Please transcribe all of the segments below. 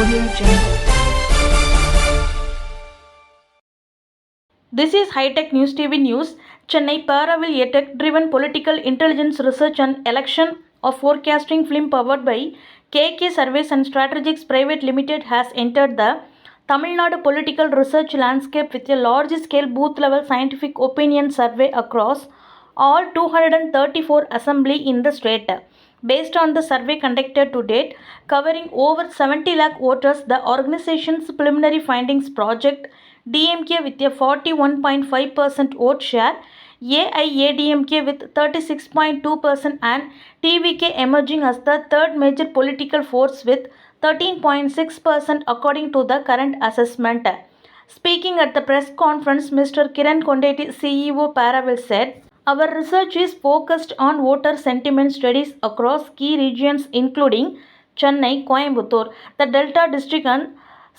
Audio Jungle. This is High-Tech News TV News. Chennai Paravil, a tech-driven political intelligence research and election of forecasting film powered by KK Surveys and Strategics Private Limited has entered the Tamil Nadu political research landscape with a large-scale booth-level scientific opinion survey across all 234 assembly in the state. Based on the survey conducted to date, covering over 70 lakh voters, the organization's preliminary findings project DMK with a 41.5% vote share, AIADMK with 36.2% and TVK emerging as the third major political force with 13.6% according to the current assessment. Speaking at the press conference, Mr. Kiran Kondeti, CEO Paravil said, "Our research is focused on voter sentiment studies across key regions including Chennai, Coimbatore, the Delta District and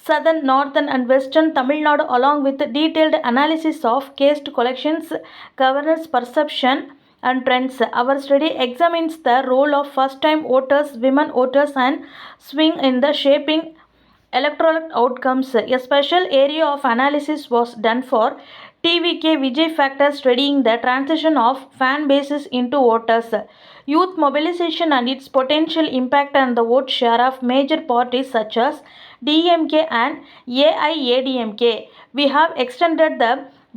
Southern, Northern and Western Tamil Nadu along with detailed analysis of caste collections, governance perception and trends. Our study examines the role of first-time voters, women voters and swing in the shaping electoral outcomes. A special area of analysis was done for TVK Vijay factor, studying the transition of fan bases into voters, youth mobilization and its potential impact on the vote share of major parties such as DMK and AIADMK. We have extended the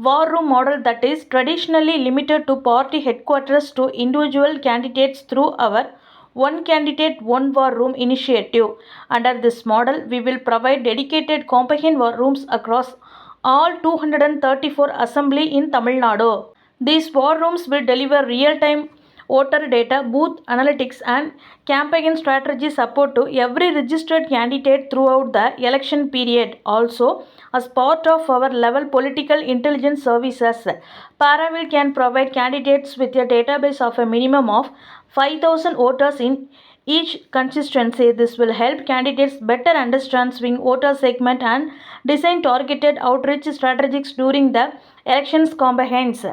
war room model that is traditionally limited to party headquarters to individual candidates through our one candidate, one war room initiative. Under this model, we will provide dedicated comprehensive war rooms across all 234 assembly in Tamil Nadu. These war rooms will deliver real-time voter data, booth analytics and campaign strategy support to every registered candidate throughout the election period. Also, as part of our level political intelligence services, Paravil can provide candidates with a database of a minimum of 5,000 voters in each constituency. This will help candidates better understand swing voter segment and design targeted outreach strategies during the elections campaigns.